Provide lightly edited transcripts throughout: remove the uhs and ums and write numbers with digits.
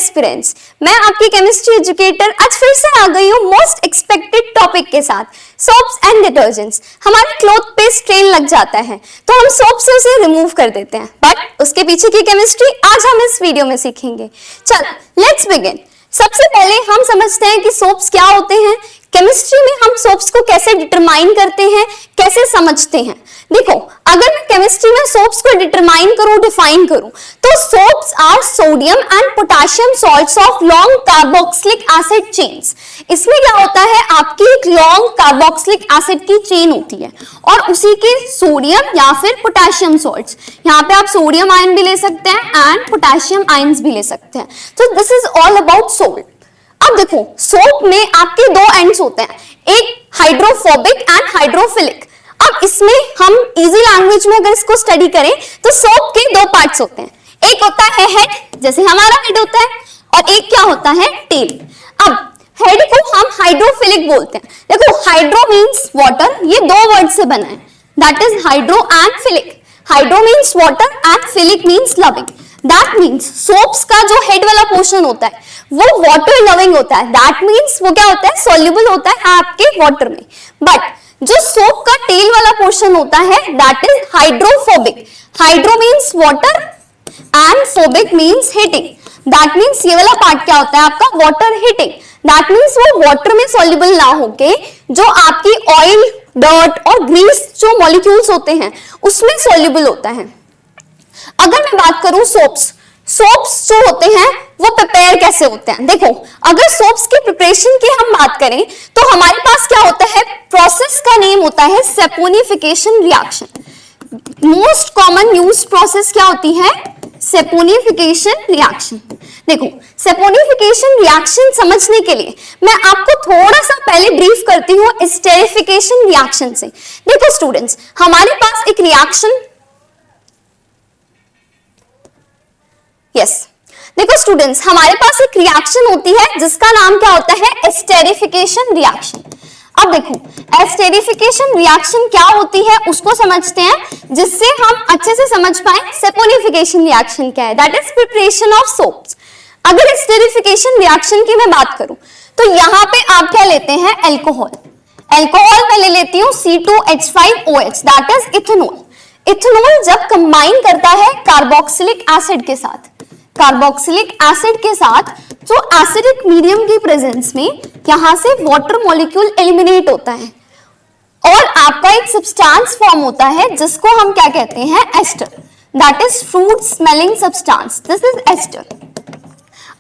Aspirants, मैं आपकी chemistry educator आज फिर से आ गई हूँ मोस्ट एक्सपेक्टेड टॉपिक के साथ, सोप्स एंड डिटर्जेंट्स। हमारे क्लॉथ पे स्ट्रेन लग जाता है तो हम सोप से उसे रिमूव कर देते हैं, बट उसके पीछे की केमिस्ट्री आज हम इस वीडियो में सीखेंगे। चलो लेट्स बिगिन। सबसे पहले हम समझते हैं कि सोप्स क्या होते हैं। केमिस्ट्री में हम सोप्स को कैसे डिटरमाइन करते हैं, कैसे समझते हैं। देखो, अगर मैं केमिस्ट्री में सोप्स को डिटरमाइन करूं, डिफाइन करूं, तो soaps are sodium and potassium salts of long carboxylic acid chains. इसमें क्या होता है, आपकी एक लॉन्ग कार्बोक्सिलिक एसिड की चेन होती है और उसी के सोडियम या फिर पोटेशियम सॉल्ट्स। यहाँ पे आप सोडियम आयन भी ले सकते हैं एंड पोटेशियम आयंस भी ले सकते हैं। तो this is all about salt. अब देखो, सोप में आपके दो एंड्स होते हैं, एक हाइड्रोफोबिक एंड हाइड्रोफिलिक। अब इसमें हम इजी लैंग्वेज में अगर इसको स्टडी करें तो सोप के दो पार्ट्स होते हैं, एक होता है हेड, जैसे हमारा हेड होता है, और एक क्या होता है, टेल। अब हेड को हम हाइड्रोफिलिक बोलते हैं। देखो, हाइड्रो मीन्स वाटर, ये दो वर्ड से बना है, that is hydro and philic. Hydro means water and philic means loving. That means soaps का जो हेड वाला पोर्शन होता है वो वाटर लविंग होता है। दैट मीन्स वो क्या होता है, सॉल्युबल होता है आपके वाटर में। बट जो सोप का टेल वाला पोर्शन होता है that is hydrophobic. Hydro means water and phobic means heating. That means ये वाला पार्ट क्या होता है आपका, वाटर हीटिंग। दैट मीन्स वो वाटर में सॉल्युबल ना होके जो आपकी ऑयल, डर्ट और ग्रीस जो मॉलिक्यूल्स होते हैं उसमें सॉल्युबल होता है। अगर मैं बात करूं सोप्स जो होते हैं वो प्रिपेयर कैसे होते हैं। देखो, अगर सोप्स की प्रिपरेशन की हम बात करें तो हमारे पास क्या होता है, प्रोसेस का नेम होता है saponification reaction. Most common used process क्या होती है, सेपोनिफिकेशन रिएक्शन। देखो, सेपोनिफिकेशन रिएक्शन समझने के लिए मैं आपको थोड़ा सा पहले ब्रीफ करती हूँ एस्टेरिफिकेशन रिएक्शन से। देखो स्टूडेंट्स, हमारे पास एक रिएक्शन, देखो स्टूडेंट्स, हमारे पास एक रिएक्शन होती है जिसका नाम क्या होता है, एस्टेरिफिकेशन रिएक्शन। अब देखो, एस्टेरिफिकेशन रिएक्शन क्या होती है उसको समझते हैं, जिससे हम अच्छे से समझ पाए सेपोनिफिकेशन रिएक्शन क्या है, that is preparation of soaps. अगर एस्टेरिफिकेशन रिएक्शन की मैं बात करूं तो यहाँ पे आप क्या लेते हैं, एल्कोहल मैं ले लेती हूँ C2H5OH, that is ethanol. Ethanol जब कंबाइन करता है कार्बोक्सिलिक एसिड के साथ, जो एसिडिक मीडियम की प्रेजेंस में यहां से वाटर मॉलिक्यूल एलिमिनेट होता है और आपका एक सब्सटेंस फॉर्म होता है जिसको हम क्या कहते हैं, ester, that is fruit smelling substance, this is ester.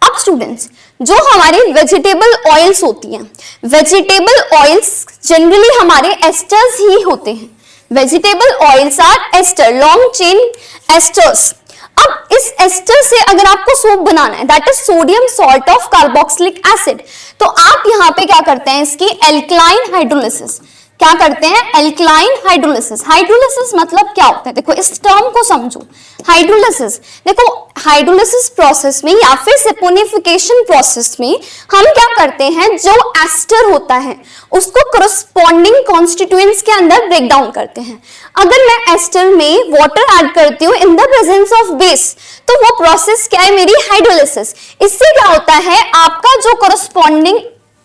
अब स्टूडेंट्स, जो हमारी वेजिटेबल ऑयल्स होती हैं, वेजिटेबल ऑयल्स जनरली हमारे एस्टर्स ही होते हैं। Vegetable oils are ester, long chain esters. अब इस एस्टर से अगर आपको सोप बनाना है, that is sodium salt of carboxylic acid, तो आप यहाँ पे क्या करते हैं, इसकी एल्कलाइन हाइड्रोलिसिस। क्या करते हैं, एल्कलाइन हाइड्रोलिसिस। हाइड्रोलिसिस मतलब क्या होता है, देखो इस टर्म को समझो। हाइड्रोलिसिस, देखो हाइड्रोलिसिस प्रोसेस में या फिर सेपोनिफिकेशन प्रोसेस में हम क्या करते हैं, जो एस्टर होता है उसको करस्पॉन्डिंग कॉन्स्टिट्यूएंट्स के अंदर ब्रेक डाउन करते हैं। अगर मैं एस्टर में वाटर ऐड करती हूँ in the presence of base, तो वो प्रोसेस क्या है, मेरी हाइड्रोलिसिस। इससे क्या होता है, आपका जो करस्पॉन्डिंग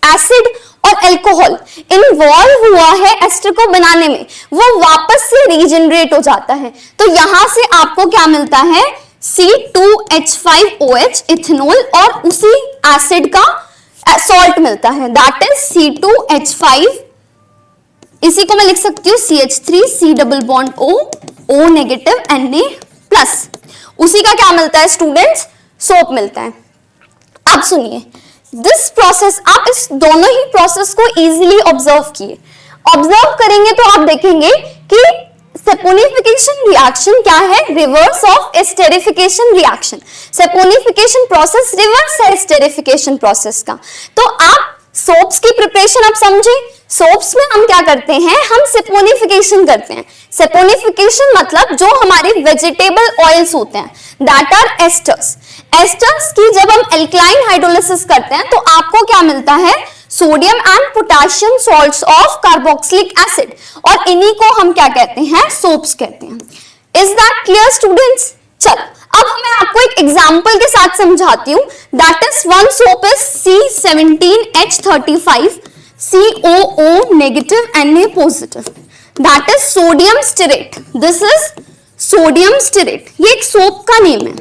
एसिड और अल्कोहल इन्वॉल्व हुआ है एस्टर को बनाने में, वो वापस से रीजनरेट हो जाता है। तो यहां से आपको क्या मिलता है, C2H5OH इथेनॉल, और उसी एसिड का सॉल्ट मिलता है, दैट इज C2H5। इसी को मैं लिख सकती हूँ CH3 C double bond O negative Na+। उसी का क्या मिलता है स्टूडेंट्स, सोप मिलता है। अब सुनिए, दिस प्रोसेस, आप इस दोनों ही प्रोसेस को इजीली ऑब्जर्व करेंगे तो आप देखेंगे कि सेपोनिफिकेशन रिएक्शन क्या है, reverse of esterification reaction. Saponification process reverse है एस्टेरिफिकेशन प्रोसेस का। तो आप सोप्स की प्रिपरेशन अब समझे। सोप्स में हम क्या करते हैं, हम सेपोनिफिकेशन करते हैं। सेपोनिफिकेशन मतलब जो हमारे वेजिटेबल ऑयल्स होते हैं दैट आर एस्टर्स। एस्टर्स की जब हम एल्कलाइन हाइड्रोलिसिस करते हैं तो आपको क्या मिलता है, sodium and potassium salts of carboxylic acid, और इन्हीं को हम क्या कहते हैं, सोप्स कहते हैं। Is that clear students? चलो अब मैं आपको एक एग्जांपल के साथ समझाती हूँ. That is one soap is C17H35 COO negative Na positive. That is sodium stearate. This is sodium stearate. ये एक सोप का नेम है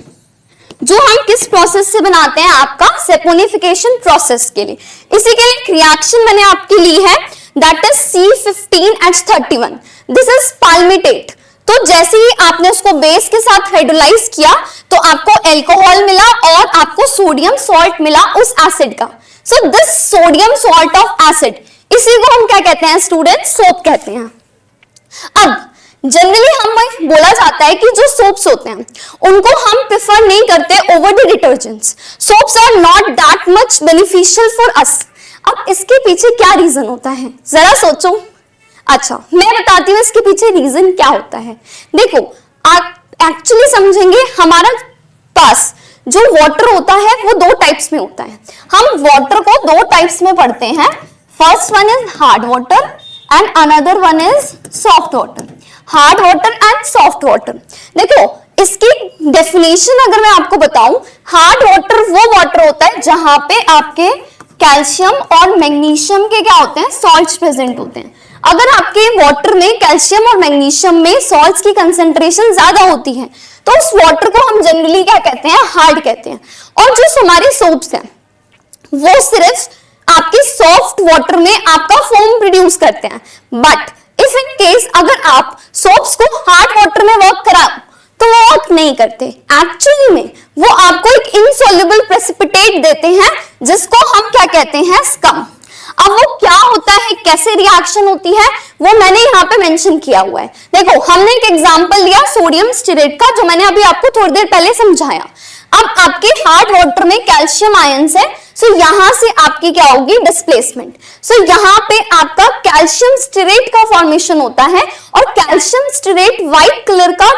जो हम किस प्रोसेस से बनाते हैं, आपका सेपोनिफिकेशन प्रोसेस के लिए. इसी के लिए एक रिएक्शन मैंने आपके लिए है that is C15H31. This is palmitate. तो जैसे ही आपने उसको बेस के साथ हाइड्रोलाइज किया तो आपको अल्कोहल मिला और आपको सोडियम सॉल्ट मिला उस एसिड का. So this sodium salt of acid, इसी को हम क्या कहते हैं स्टूडेंट्स, सोप कहते हैं. अब जनरली हमें बोला जाता है कि जो सोप्स होते हैं उनको हम प्रेफर नहीं करते over the detergents. Soaps are not that much beneficial for us. अब इसके पीछे क्या रीजन होता है जरा सोचो. अच्छा मैं बताती हूँ इसके पीछे रीजन क्या होता है. देखो आप एक्चुअली समझेंगे, हमारा पास जो वाटर होता है वो दो टाइप्स में होता है. हम वाटर को दो टाइप्स में पढ़ते हैं. First one is hard water and another one is soft water. Hard water and soft water. देखो इसकी डेफिनेशन अगर मैं आपको बताऊं, हार्ड वाटर वो वाटर होता है जहां पे आपके कैल्शियम और मैग्नीशियम के क्या होते हैं, सॉल्ट्स प्रेजेंट होते हैं. अगर आपके वाटर में कैल्शियम और मैग्नीशियम में सॉल्ट्स की कंसेंट्रेशन ज्यादा होती है तो उस वाटर को हम जनरली क्या कहते हैं, हार्ड कहते हैं. और जो हमारे सोप्स हैं वो सिर्फ आपके सॉफ्ट वाटर में आपका फोम प्रोड्यूस करते हैं. बट इफ इन केस अगर आप सोप्स को हार्ड वाटर में वर्क करा तो वो वर्क नहीं करते. एक्चुअली में वो आपको एक इनसॉल्युबल प्रेसिपिटेट देते हैं जिसको हम क्या कहते हैं, स्कम. अब वो क्या होता है, कैसे रिएक्शन होती है, वो मैंने यहाँ पे मेंशन किया हुआ है. देखो हमने एक एग्जांपल लिया सोडियम स्टेरेट का जो मैंने अभी आपको थोड़ी देर पहले समझाया. अब आपके हार्ड वाटर में कैल्शियम आयंस है, सो यहां से आपकी क्या होगी, डिस्प्लेसमेंट. सो यहाँ पे आपका कैल्शियम स्टेरेट का फॉर्मेशन होता है और कैल्शियम स्टेरेट व्हाइट कलर का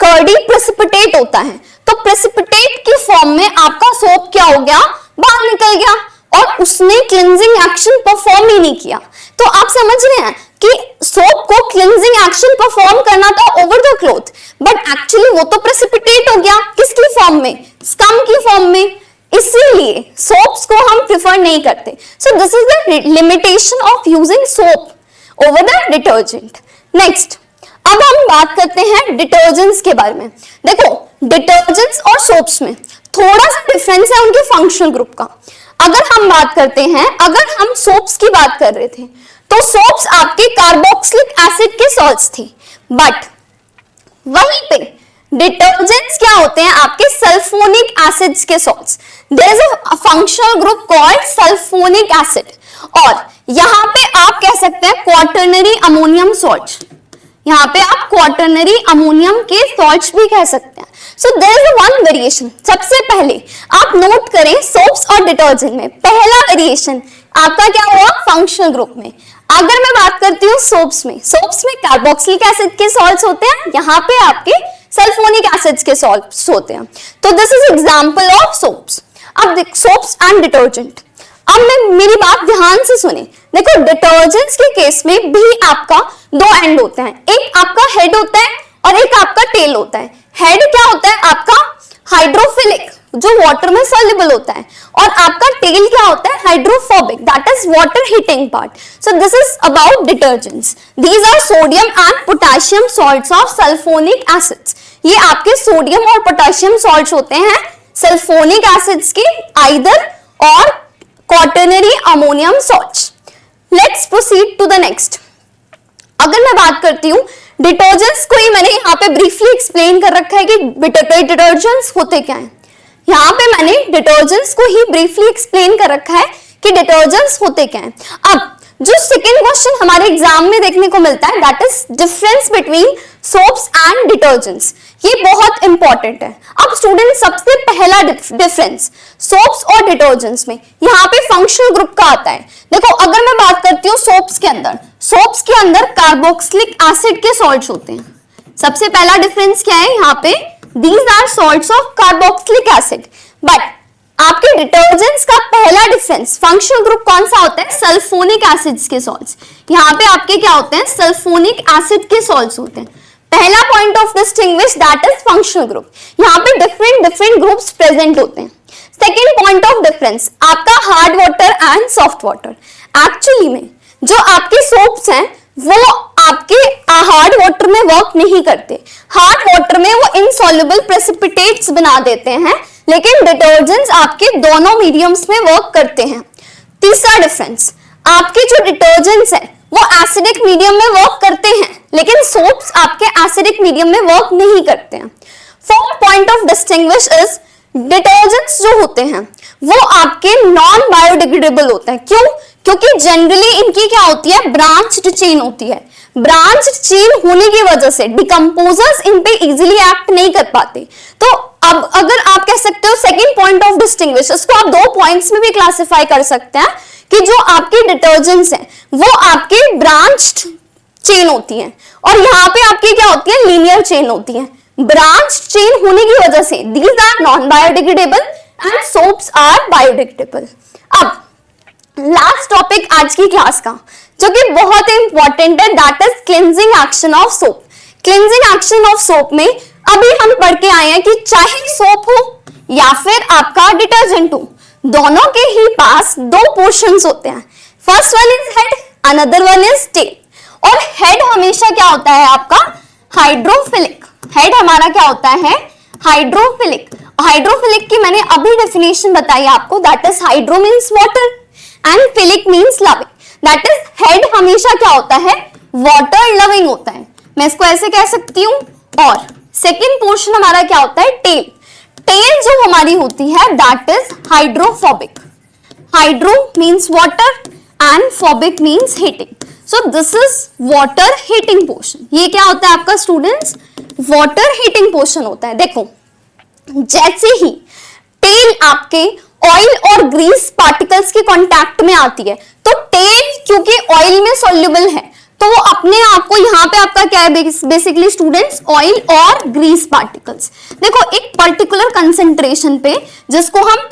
कर्डी प्रेसिपिटेट होता है. तो प्रेसिपिटेट की फॉर्म में आपका सोप क्या हो गया, बाहर निकल गया और उसने क्लींजिंग एक्शन परफॉर्म ही नहीं किया. तो आप समझ रहे हैं कि सोप को क्लींजिंग एक्शन परफॉर्म करना था over the cloth, but actually वो तो प्रेसिपिटेट हो गया. किसकी फॉर्म में, स्कम की फॉर्म में. इसीलिए सोप्स को हम प्रेफर नहीं करते. सो this is the limitation of using soap over the detergent. Next अब हम बात करते हैं डिटर्जेंट्स के बारे में. देखो डिटर्जेंट्स और सोप्स में थोड़ा सा डिफरेंस है उनके फंक्शनल ग्रुप का. अगर हम बात करते हैं, अगर हम सोप्स की बात कर रहे थे तो सोप्स आपके कार्बोक्सिलिक एसिड के सॉल्ट्स थे. बट वहीं पे डिटर्जेंट्स क्या होते हैं, आपके सल्फोनिक एसिड्स के salts. There is a functional group called sulphonic acid. और यहां पे आप कह सकते हैं क्वाटर्नरी अमोनियम सॉल्ट. यहाँ पे आप क्वाटर्नरी अमोनियम के सॉल्ट्स भी कह सकते हैं. So there is one variation. सबसे पहले आप नोट करें सोप्स और डिटर्जेंट में पहला वेरिएशन आपका क्या हुआ, फंक्शनल ग्रुप में. अगर मैं बात करती हूँ सोप्स में कार्बोक्सिलिक एसिड के सॉल्ट्स होते हैं, यहाँ पे आपके सल्फोनिक एसिड्स के सॉल्ट्स होते हैं. तो this is example of soaps. अब सोप्स एंड डिटर्जेंट. अब मेरी बात ध्यान से सुने. देखो डिटर्जेंट्स के केस में भी आपका दो एंड होते हैं. एक आपका हेड होता है और एक आपका टेल होता है. हेड क्या होता है आपका, हाइड्रोफिलिक जो वाटर में सॉल्युबल होता है, और आपका टेल क्या होता है, hydrophobic that is water hating part. So this is about detergents. These are sodium and potassium salts of sulphonic acids. ये आपके सोडियम और पोटेशियम सॉल्ट्स होते हैं सल्फोनिक एसिड्स के, आइदर और quaternary ammonium salts. Let's proceed to the next. अगर मैं बात करती हूँ डिटर्जेंट्स को, ही मैंने यहाँ पे ब्रीफली एक्सप्लेन कर रखा है कि डिटर्जेंट्स होते क्या हैं. यहाँ पे मैंने डिटर्जेंट्स को ही ब्रीफली एक्सप्लेन कर रखा है कि डिटर्जेंट्स होते क्या हैं. अब जो सेकंड क्वेश्चन हमारे एग्जाम में देखने को मिलता है that is difference between soaps and detergents. ये बहुत इंपॉर्टेंट है. अब स्टूडेंट सबसे पहला डिफरेंस सोप्स और डिटर्जेंट्स में यहाँ पे फंक्शनल ग्रुप का आता है. देखो अगर मैं बात करती हूँ सोप्स के अंदर कार्बोक्सिलिक एसिड के सॉल्ट्स होते हैं. सबसे पहला डिफरेंस क्या है यहाँ पे, these are salts of carboxylic acid. But आपके डिटर्जेंट्स का पहला डिफरेंस फंक्शनल ग्रुप कौन सा होता है, सल्फोनिक एसिड्स के सॉल्ट्स. यहाँ पे आपके क्या होते हैं, सल्फोनिक एसिड के सॉल्ट्स होते हैं. पहला point of distinguish that is functional group. यहाँ पे डिफरेंट ग्रुप्स प्रेजेंट होते हैं। सेकेंड पॉइंट ऑफ डिफरेंस आपका hard water and soft water. Actually में जो आपके सोप्स हैं वो आपके हार्ड वाटर में वर्क नहीं करते। हार्ड वाटर में वो इनसॉल्युबल प्रेसिपिटेट्स बना देते हैं, लेकिन डिटर्जेंट्स आपके दोनों मीडियम्स में वर्क करते हैं। तीसरा डिफरेंस, आपके जो डिटर्जेंट्स हैं वो एसिडिक मीडियम में वर्क करते हैं, लेकिन सोप्स आपके एसिडिक मीडियम में वर्क नहीं करते हैं। Fourth point of distinguish is detergents जो होते हैं वो आपके नॉन बायोडिग्रेडेबल होते हैं। क्यों? क्योंकि जनरली इनकी क्या होती है, ब्रांच्ड चेन होती है। ब्रांच्ड चेन होने की वजह से डिकम्पोजर्स इन पे इजीली एक्ट नहीं कर पाते। तो अब अगर आप कह सकते हो सेकंड पॉइंट ऑफ डिस्टिंग्विश, इसको आप दो पॉइंट्स में भी क्लासिफाई कर सकते हैं कि जो आपके डिटर्जेंट्स हैं वो आपके ब्रांच्ड चेन होती हैं और यहाँ पे आपकी क्या होती है, लीनियर चेन होती है। ब्रांच चेन होने की वजह से these are non biodegradable and soaps are biodegradable. अब लास्ट टॉपिक आज की क्लास का जो कि बहुत इंपॉर्टेंट है, that is cleansing action of soap. Cleansing action of soap में अभी हम पढ़ के आए हैं कि चाहे सोप हो या फिर आपका डिटर्जेंट हो, दोनों के ही पास दो पोर्शंस होते हैं। First one is head, another one is tail. और हेड हमेशा क्या होता है आपका, हाइड्रोफिलिक। हेड हमारा क्या होता है, हाइड्रोफिलिक। हाइड्रोफिलिक की मैंने अभी डेफिनेशन बताई आपको, that is hydro means water and philic means loving. That is head हमेशा क्या होता है, वाटर लविंग होता है। मैं इसको ऐसे कह सकती हूं। और सेकेंड पोर्शन हमारा क्या होता है, टेल। टेल जो हमारी होती है that is hydrophobic. Hydro means water and phobic means heating. So this is water heating portion. ये क्या होता है आपका स्टूडेंट्स, वाटर हीटिंग पोर्शन होता है। देखो जैसे ही टेल आपके ऑयल और ग्रीस पार्टिकल्स के कांटेक्ट में आती है, तो टेल क्योंकि ऑयल में सॉल्युबल है तो वो अपने आप को, यहाँ पे आपका क्या है बेसिकली स्टूडेंट्स, ऑयल और ग्रीस पार्टिकल्स। देखो एक पर्टिकुलर कंसेंट्रेशन पे, जिसको हम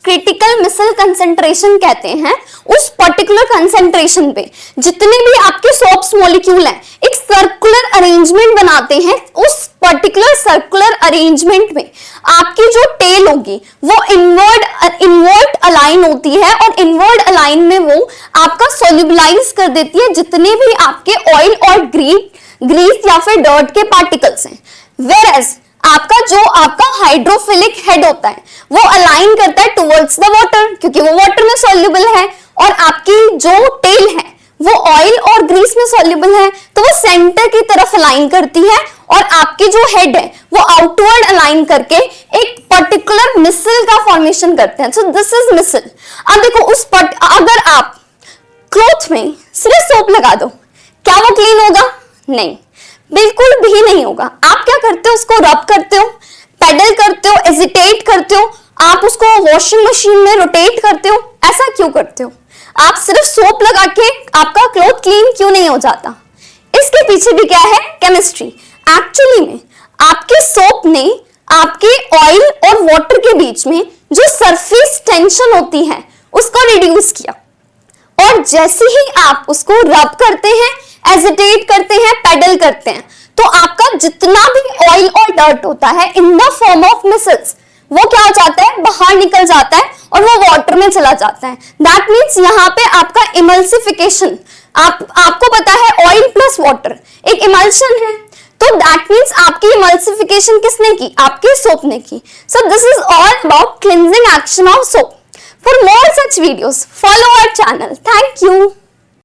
क्रिटिकल मिसल कंसेंट्रेशन कहते हैं, उस पर्टिकुलर कंसेंट्रेशन पे जितने भी आपके सोप्स मॉलिक्यूल हैं एक सर्कुलर अरेंजमेंट बनाते हैं। उस पर्टिकुलर सर्कुलर अरेंजमेंट में आपकी जो टेल होगी वो इनवर्ट अलाइन होती है और इनवर्ट अलाइन में वो आपका सोल्यूबलाइज कर देती है जितने भी आपके ऑयल और ग्रीस या फिर डर्ट के पार्टिकल्स हैं। वेयरएज आपका हाइड्रोफिलिक हेड होता है वो अलाइन करता है टुवर्ड्स द वाटर, क्योंकि वो वाटर में सॉल्युबल है, और आपकी जो टेल है वो ऑयल और ग्रीस में सॉल्युबल है, तो वो सेंटर की तरफ अलाइन करती है और आपकी जो हेड है वो आउटवर्ड अलाइन करके एक पर्टिकुलर मिसल का फॉर्मेशन करते हैं। सो दिस इज मिसल। अब देखो अगर आप क्लॉथ में सिर्फ सोप लगा दो, क्या वो क्लीन होगा? नहीं, बिल्कुल भी नहीं होगा। आप क्या करते हो, उसको रब करते हो, पेडल करते हो, एजिटेट करते हो, आप उसको वॉशिंग मशीन में रोटेट करते हो। ऐसा क्यों करते हो? आप सिर्फ सोप लगा के आपका क्लॉथ क्लीन क्यों नहीं हो जाता? इसके पीछे भी क्या है, केमिस्ट्री। एक्चुअली में आपके सोप ने आपके ऑयल और वाटर के बीच में जो सरफेस टेंशन होती है उसको रिड्यूस किया, और जैसे ही आप उसको रब करते हैं, एजिटेट करते हैं, पेडल करते हैं, तो आपका जितना भी ऑयल और डर्ट होता है in the form of micelles वो क्या हो जाता है, बाहर निकल जाता है और वो वाटर में चला जाता है। दैट मीन्स यहाँ पे आपका इमल्सिफिकेशन, आपको पता है ऑयल प्लस वाटर एक इमल्शन है, तो दैट मीन्स आपकी इमल्सिफिकेशन किसने की, आपके सोप ने की। सो this is all about cleansing action of soap. For more such videos, follow our channel. Thank you.